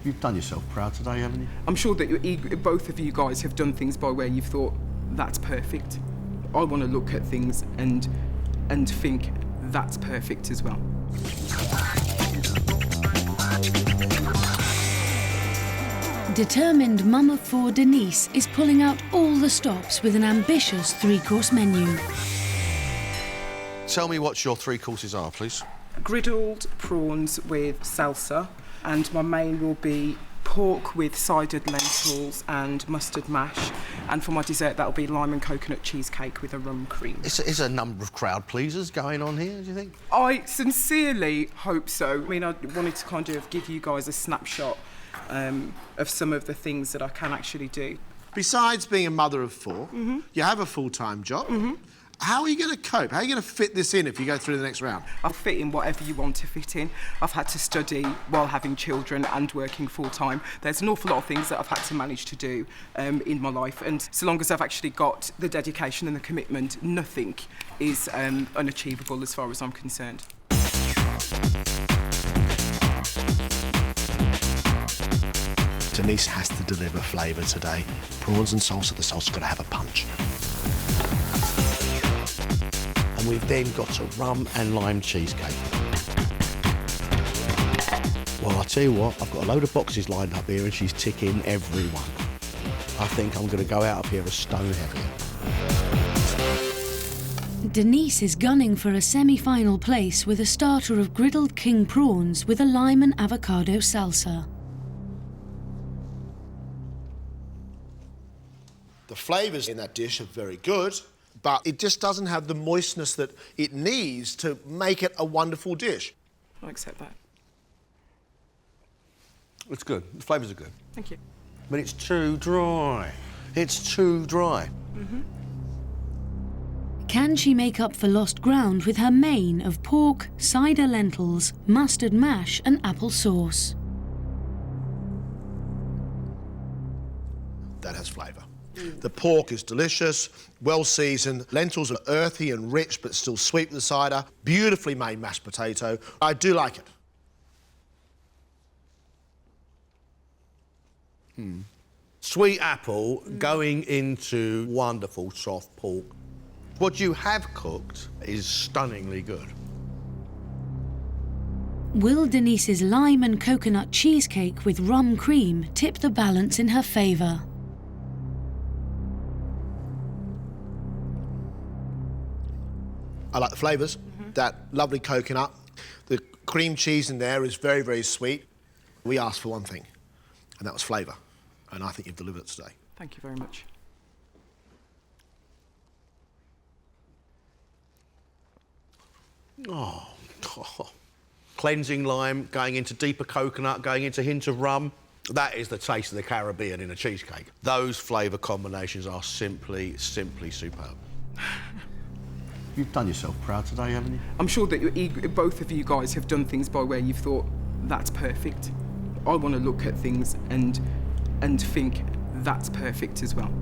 You've done yourself proud today, haven't you? I'm sure that both of you guys have done things by where you've thought, that's perfect. I want to look at things and think, that's perfect as well. Determined mum of four Denise is pulling out all the stops with an ambitious three-course menu. Tell me what your three courses are, please. Griddled prawns with salsa, and my main will be pork with cidered lentils and mustard mash, and for my dessert that'll be lime and coconut cheesecake with a rum cream. Is a number of crowd pleasers going on here, do you think? I sincerely hope so. I mean, I wanted to kind of give you guys a snapshot of some of the things that I can actually do. Besides being a mother of four, you have a full-time job. How are you going to cope? How are you going to fit this in if you go through the next round? I'll fit in whatever you want to fit in. I've had to study while having children and working full-time. There's an awful lot of things that I've had to manage to do in my life, and so long as I've actually got the dedication and the commitment, nothing is unachievable as far as I'm concerned. Denise has to deliver flavour today. Prawns and salsa, the salsa's got to have a punch. And we've then got a rum and lime cheesecake. Well, I tell you what, I've got a load of boxes lined up here and she's ticking every one. I think I'm going to go out of here a stone heavier. Denise is gunning for a semi-final place with a starter of griddled king prawns with a lime and avocado salsa. The flavours in that dish are very good, but it just doesn't have the moistness that it needs to make it a wonderful dish. I'll accept that. It's good. The flavours are good. Thank you. But it's too dry. It's too dry. Can she make up for lost ground with her main of pork, cider lentils, mustard mash and apple sauce? That has flavour. The pork is delicious, well seasoned. Lentils are earthy and rich, but still sweet with the cider. Beautifully made mashed potato. I do like it. Sweet apple going into wonderful soft pork. What you have cooked is stunningly good. Will Denise's lime and coconut cheesecake with rum cream tip the balance in her favour? I like the flavours. That lovely coconut. The cream cheese in there is very, very sweet. We asked for one thing, and that was flavour. And I think you've delivered it today. Thank you very much. Oh. Cleansing lime, going into deeper coconut, going into a hint of rum. That is the taste of the Caribbean in a cheesecake. Those flavour combinations are simply superb. You've done yourself proud today, haven't you? I'm sure that both of you guys have done things by where you've thought, that's perfect. I want to look at things and think, that's perfect as well.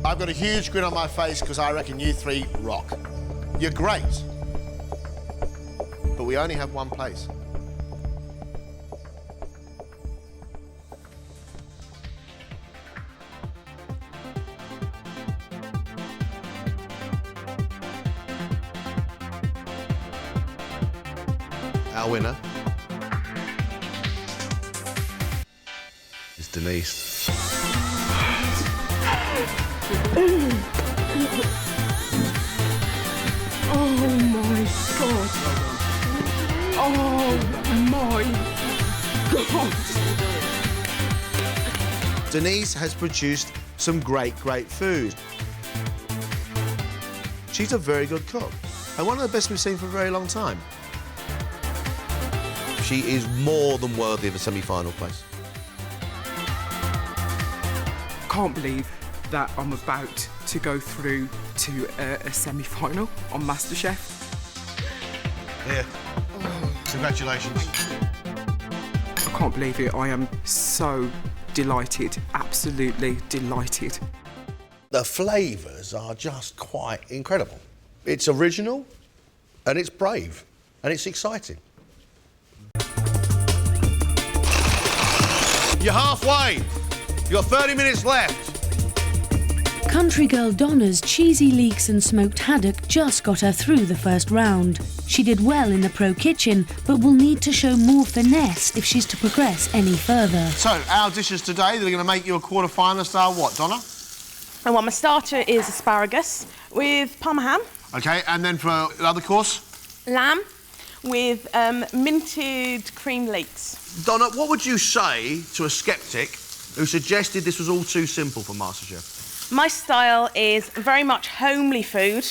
I've got a huge grin on my face because I reckon you three rock. You're great. But we only have one place. Our winner is Denise. Oh my God. Oh my God. Denise has produced some great food. She's a very good cook, and one of the best we've seen for a very long time. She is more than worthy of a semi-final place. Can't believe that I'm about to go through to a semi-final on MasterChef. Here. Congratulations. I can't believe it. I am so delighted, absolutely delighted. The flavours are just quite incredible. It's original, and it's brave, and it's exciting. You're halfway. You've got 30 minutes left. Country girl Donna's cheesy leeks and smoked haddock just got her through the first round. She did well in the pro kitchen, but will need to show more finesse if she's to progress any further. So, our dishes today, they're going to make you a quarter-finalist, are what, Donna? And well, my starter is asparagus with parma ham. OK, and then for another course? Lamb with minted cream leeks. Donna, what would you say to a sceptic who suggested this was all too simple for MasterChef? My style is very much homely food,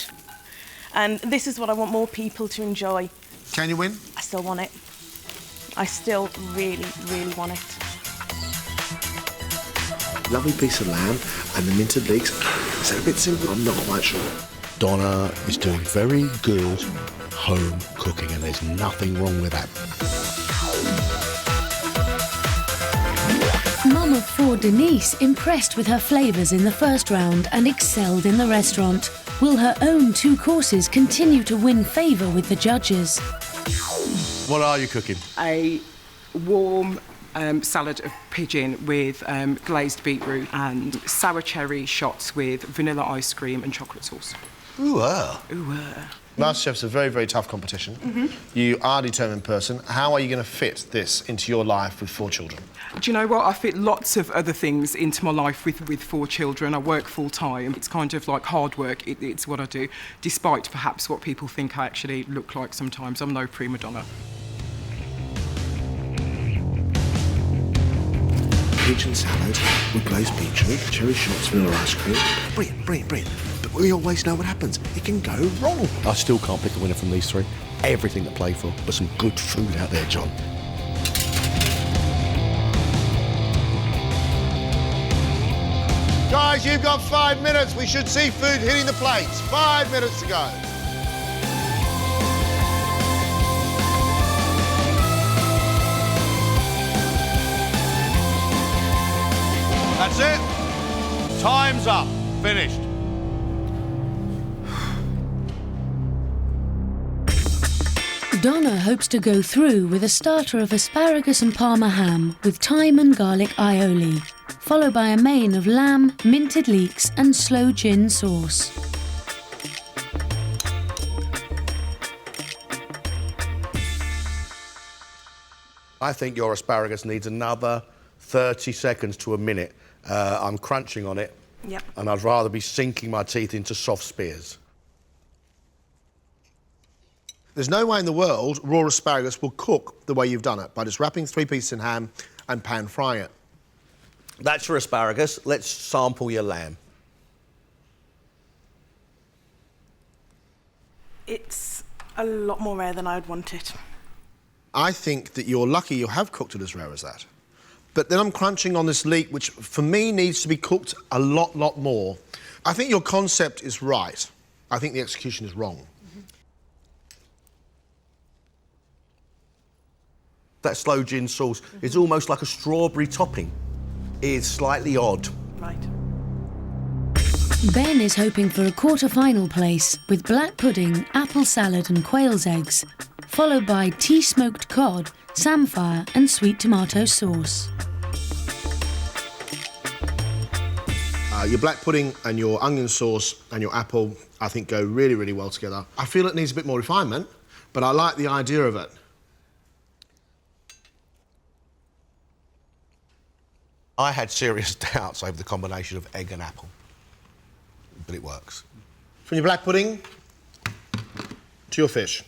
and this is what I want more people to enjoy. Can you win? I still want it. I still really, really want it. Lovely piece of lamb and the minted leeks. Is that a bit simple? I'm not quite sure. Donna is doing very good home cooking, and there's nothing wrong with that. Mum of four Denise impressed with her flavours in the first round and excelled in the restaurant. Will her own two courses continue to win favour with the judges? What are you cooking? A warm salad of pigeon with glazed beetroot and sour cherry shots with vanilla ice cream and chocolate sauce. Ooh, MasterChef's a very, very tough competition. You are a determined person. How are you going to fit this into your life with 4 children? Do you know what? I fit lots of other things into my life with 4 children. I work full-time. It's kind of like hard work. It's what I do, despite perhaps what people think I actually look like sometimes. I'm no prima donna. Pigeon salad with glazed beetroot, cherry shots, vanilla ice cream. Brilliant, brilliant, brilliant. But we always know what happens. It can go wrong. I still can't pick a winner from these 3. Everything to play for, but some good food out there, John. Guys, you've got 5 minutes. We should see food hitting the plates. 5 minutes to go. That's it. Time's up. Finished. Donna hopes to go through with a starter of asparagus and parma ham with thyme and garlic aioli, followed by a main of lamb, minted leeks and sloe gin sauce. I think your asparagus needs another 30 seconds to a minute. I'm crunching on it, Yep. and I'd rather be sinking my teeth into soft spears. There's no way in the world raw asparagus will cook the way you've done it, by just wrapping 3 pieces in ham and pan frying it. That's your asparagus. Let's sample your lamb. It's a lot more rare than I'd want it. I think that you're lucky you have cooked it as rare as that. But then I'm crunching on this leek, which for me needs to be cooked a lot more. I think your concept is right. I think the execution is wrong. That sloe gin sauce is almost like a strawberry topping. It's slightly odd. Right. Ben is hoping for a quarter-final place with black pudding, apple salad and quail's eggs, followed by tea-smoked cod, samphire and sweet tomato sauce. Your black pudding and your onion sauce and your apple, I think, go really, really well together. I feel it needs a bit more refinement, but I like the idea of it. I had serious doubts over the combination of egg and apple, but it works. From your black pudding to your fish.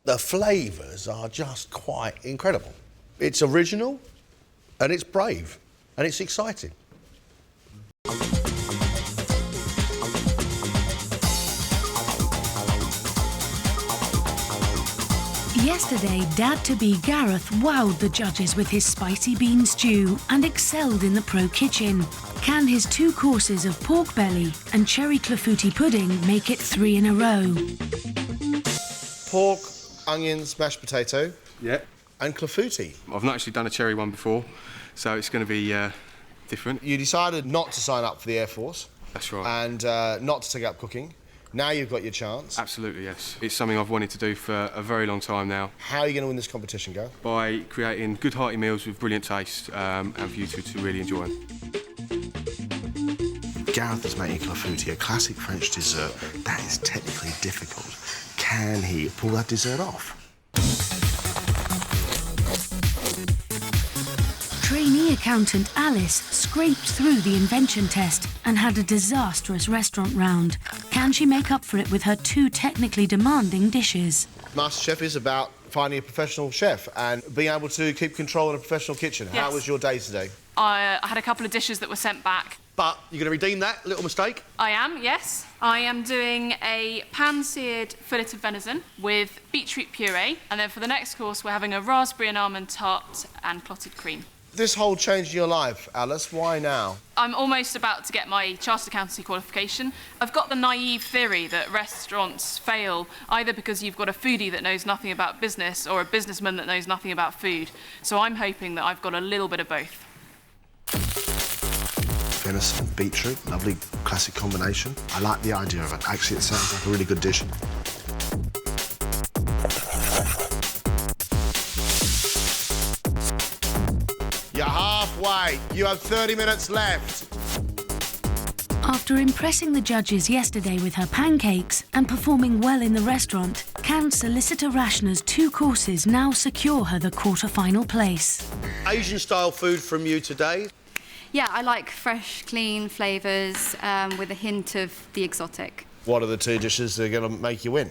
The flavours are just quite incredible. It's original, and it's brave, and it's exciting. Yesterday, Dad-to-be Gareth wowed the judges with his spicy bean stew and excelled in the pro kitchen. Can his 2 courses of pork belly and cherry clafouti pudding make it 3 in a row? Pork, onions, mashed potato. Yeah. and clafouti. I've not actually done a cherry one before, so it's going to be different. You decided not to sign up for the Air Force. That's right. And not to take up cooking. Now you've got your chance. Absolutely, yes. It's something I've wanted to do for a very long time now. How are you going to win this competition, Gareth? By creating good hearty meals with brilliant taste and for you to really enjoy them. Gareth is making clafouti, a classic French dessert. That is technically difficult. Can he pull that dessert off? Trainee accountant Alice scraped through the invention test and had a disastrous restaurant round. Can she make up for it with her 2 technically demanding dishes? MasterChef is about finding a professional chef and being able to keep control in a professional kitchen. Yes. How was your day today? I had a couple of dishes that were sent back. But you're going to redeem that little mistake? I am, yes. I am doing a pan-seared fillet of venison with beetroot puree, and then for the next course we're having a raspberry and almond tart and clotted cream. This whole changed your life, Alice. Why now? I'm almost about to get my chartered accountancy qualification. I've got the naive theory that restaurants fail either because you've got a foodie that knows nothing about business or a businessman that knows nothing about food. So I'm hoping that I've got a little bit of both. Venison and beetroot, lovely classic combination. I like the idea of it. Actually, it sounds like a really good dish. You're halfway. You have 30 minutes left. After impressing the judges yesterday with her pancakes and performing well in the restaurant, can Solicitor Rashner's 2 courses now secure her the quarter-final place? Asian-style food from you today. Yeah, I like fresh, clean flavours with a hint of the exotic. What are the 2 dishes that are going to make you win?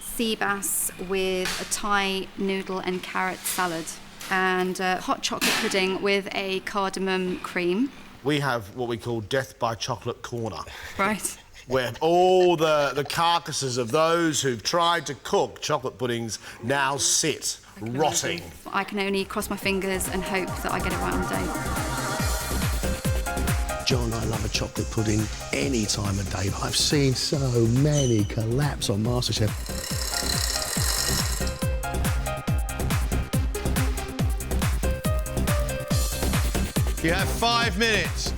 Sea bass with a Thai noodle and carrot salad, and hot chocolate pudding with a cardamom cream. We have what we call Death by Chocolate Corner. Right. Where all the carcasses of those who've tried to cook chocolate puddings now sit, rotting. I can only cross my fingers and hope that I get it right on the day. John, I love a chocolate pudding any time of day, but I've seen so many collapse on MasterChef. You have 5 minutes.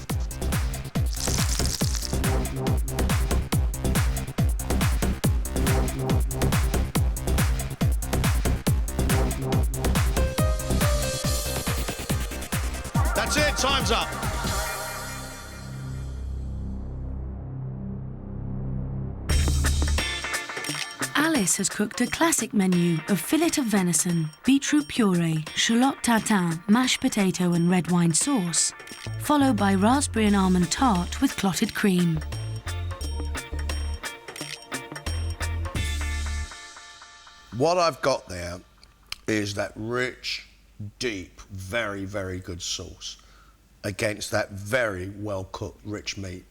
That's it, time's up. Alice has cooked a classic menu of fillet of venison, beetroot puree, shallot tatin, mashed potato and red wine sauce, followed by raspberry and almond tart with clotted cream. What I've got there is that rich, deep, very, very good sauce against that very well-cooked, rich meat.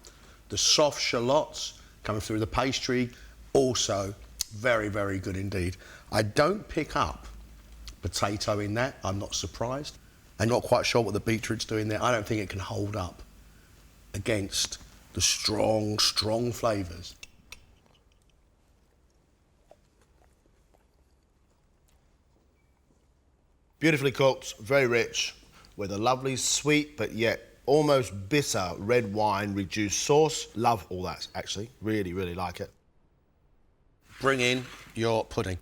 The soft shallots coming through the pastry, also very, very good indeed. I don't pick up potato in that. I'm not surprised. I'm not quite sure what the beetroot's doing there. I don't think it can hold up against the strong, strong flavours. Beautifully cooked, very rich, with a lovely sweet but yet almost bitter red wine reduced sauce. Love all that, actually. Really, really like it. Bring in your pudding.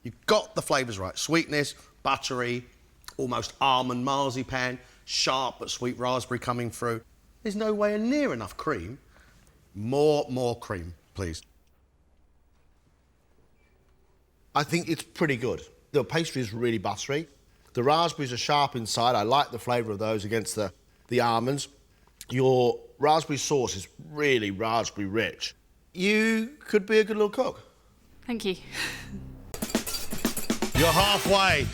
You've got the flavours right. Sweetness, buttery, almost almond marzipan, sharp but sweet raspberry coming through. There's nowhere near enough cream. More cream, please. I think it's pretty good. The pastry is really buttery. The raspberries are sharp inside. I like the flavour of those against the almonds. Your raspberry sauce is really raspberry rich. You could be a good little cook. Thank you. You're halfway.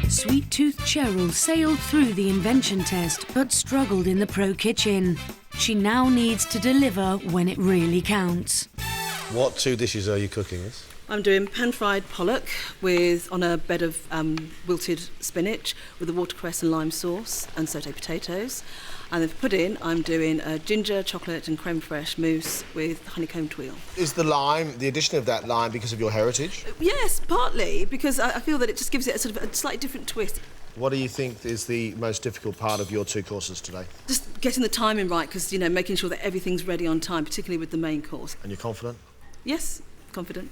Sweet-toothed Cheryl sailed through the invention test but struggled in the pro kitchen. She now needs to deliver when it really counts. What 2 dishes are you cooking, Miss? I'm doing pan-fried pollock on a bed of wilted spinach with a watercress and lime sauce and sauté potatoes. And then for pudding, I'm doing a ginger, chocolate and creme fraiche mousse with honeycomb tuile. Is the addition of that lime because of your heritage? Yes, partly, because I feel that it just gives it a sort of a slightly different twist. What do you think is the most difficult part of your 2 courses today? Just getting the timing right, because, you know, making sure that everything's ready on time, particularly with the main course. And you're confident? Yes, confident.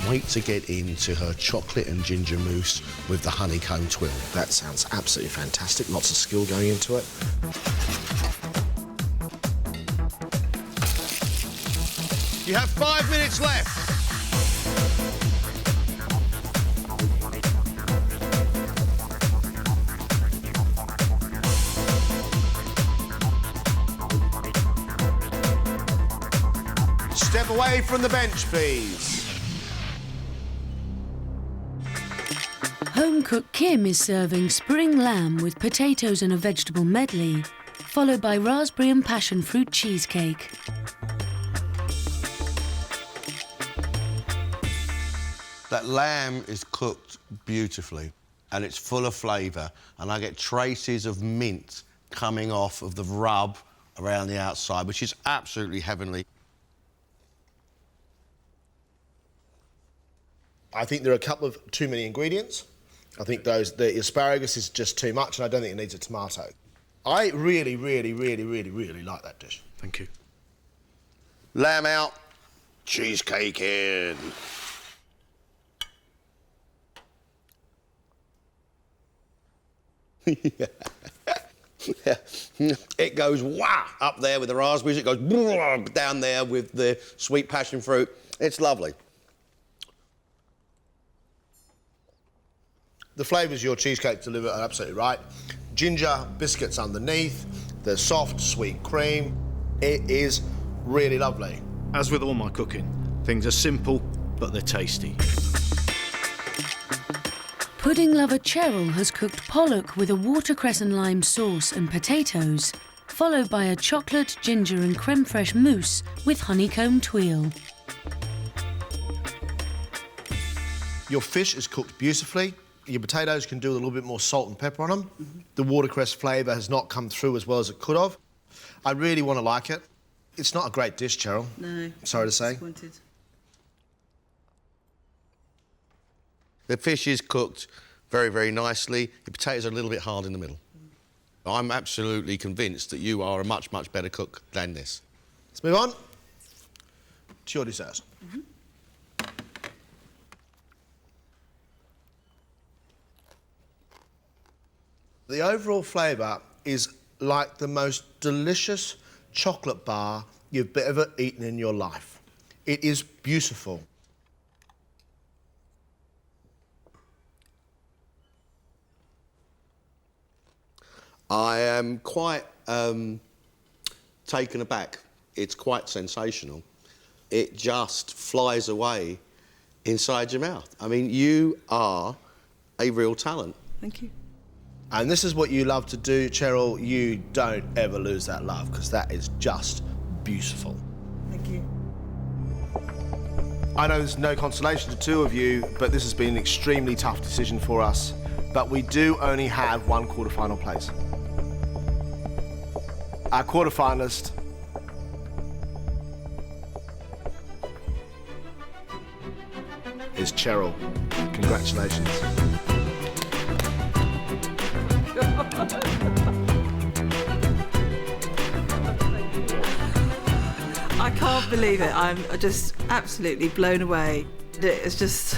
Wait to get into her chocolate and ginger mousse with the honeycomb tuile. That sounds absolutely fantastic. Lots of skill going into it. You have 5 minutes left. Step away from the bench, please. Home cook Kim is serving spring lamb with potatoes and a vegetable medley, followed by raspberry and passion fruit cheesecake. That lamb is cooked beautifully and it's full of flavour, and I get traces of mint coming off of the rub around the outside, which is absolutely heavenly. I think there are a couple of too many ingredients. I think the asparagus is just too much, and I don't think it needs a tomato. I really, really, really, really, really like that dish. Thank you. Lamb out, cheesecake in. It goes wah up there with the raspberries, it goes down there with the sweet passion fruit. It's lovely. The flavours your cheesecake deliver are absolutely right. Ginger biscuits underneath, the soft, sweet cream. It is really lovely. As with all my cooking, things are simple, but they're tasty. Pudding lover Cheryl has cooked pollock with a watercress and lime sauce and potatoes, followed by a chocolate, ginger and creme fraiche mousse with honeycomb tuile. Your fish is cooked beautifully. Your potatoes can do with a little bit more salt and pepper on them. The watercress flavour has not come through as well as it could have. I really want to like it. It's not a great dish, Cheryl. No. Sorry to say. Disappointed. The fish is cooked very, very nicely. The potatoes are a little bit hard in the middle. I'm absolutely convinced that you are a much, much better cook than this. Let's move on to your dessert. The overall flavour is like the most delicious chocolate bar you've ever eaten in your life. It is beautiful. I am quite taken aback. It's quite sensational. It just flies away inside your mouth. I mean, you are a real talent. Thank you. And this is what you love to do, Cheryl. You don't ever lose that love, because that is just beautiful. Thank you. I know there's no consolation to 2 of you, but this has been an extremely tough decision for us. But we do only have 1 quarter-final place. Our quarter-finalist is Cheryl. Congratulations. I can't believe it. I'm just absolutely blown away. It's just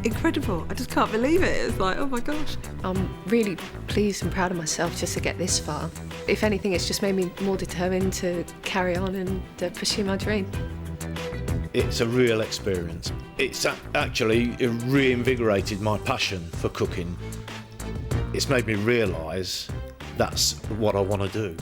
incredible. I just can't believe it. It's like, oh my gosh. I'm really pleased and proud of myself just to get this far. If anything, it's just made me more determined to carry on and pursue my dream. It's a real experience. It's actually reinvigorated my passion for cooking. It's made me realise that's what I want to do.